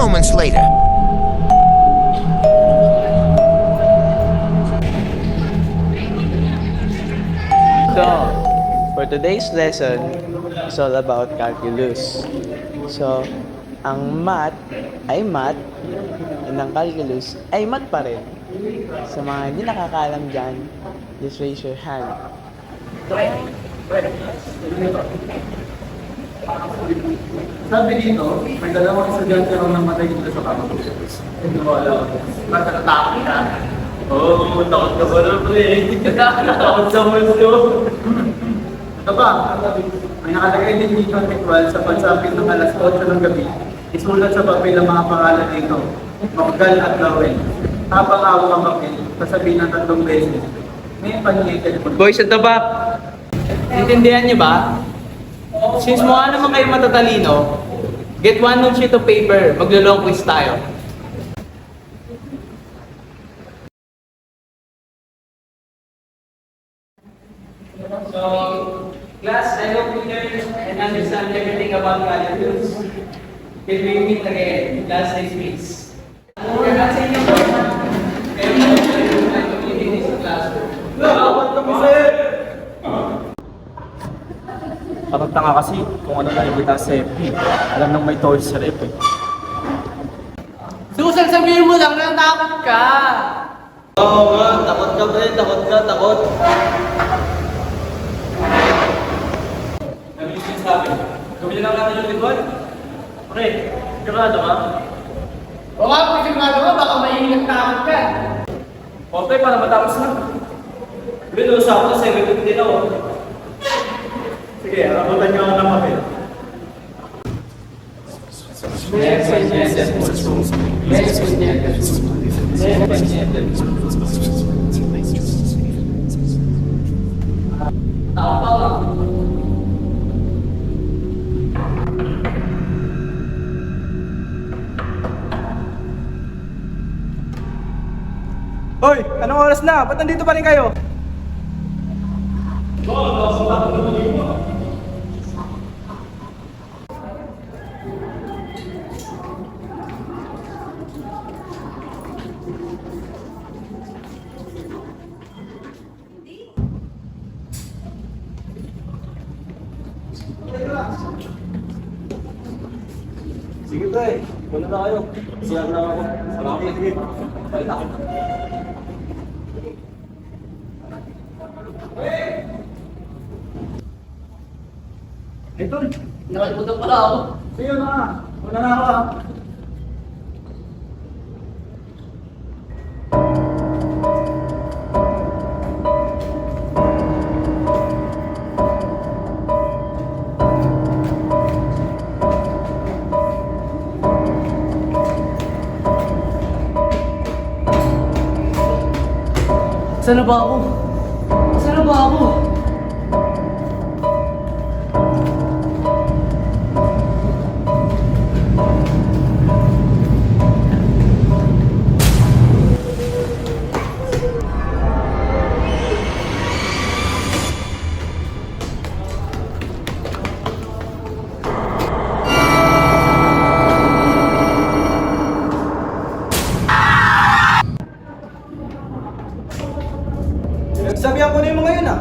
moments later. So, for today's lesson, it's all about calculus. So, ang math ay math, and ang calculus ay math pa rin. Sa mga hindi nakakaalam dyan, just raise your hand. Sabi dito, may dalawang estudyante raw namatay dito sa campus. Hindi mo alam. Natatakot ka? Oo, takot ka ba na pre? Takot sa mundo. Ito ba? May nakalagay din dito ang ritual sa pagsapit ng alas 8 ng gabi. Isulat sa papel ang mga pangalan dito. Mokgal at Lawel. Habang hawak ang papel, sasabihin ng 3 beses. May pangyayari po. Boys at the back, intindihan niyo ba? Since mukha naman kayo matatalino, get one note sheet of paper, maglo-long quiz tayo. So, class, I hope you learn and understand everything about calculus. Till we meet again, class next week. Kaya sa inyo, kayo mo ang community sa classroom. Dapat kami sir! Parang tanga kasi kung ano nakikita sa FB. Alam nang may torch sa rep eh. Susan, sabihin mo lang na takot ka! Oo nga, takot ka pre, takot ka, takot. Nabilis yung sabi. Gawin lang natin yung likod. Pre, sigurado ka? O nga, kung sigurado ka, baka maingat takot ka. O pre, para matapos na. Binusa ako sa 7:15 ako. Sige, arabutan niyo ako ng papel. Hoy! Anong oras na? Ba't nandito pa rin kayo? Sige pre, wala na kayo. Siyang lang ako. Salamat. Sige. Balik ako. Ito, Nakalimutan pala ako. sige na. Wala na ako ah. Saan na ba ako? Saan na ba ako? Nagsabihan ko na yung mga yun ah.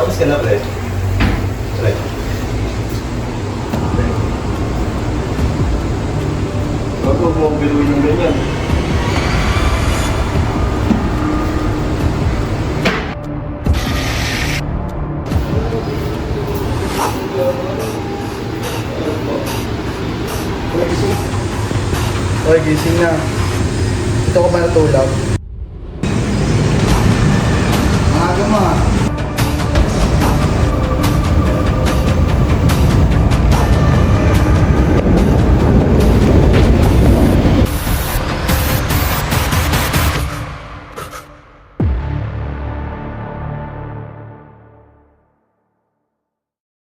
Tapos ka na, pre. Pre. Huwag mo biruin ng ganyan. Okay, gising na. Ito ko ba natulog?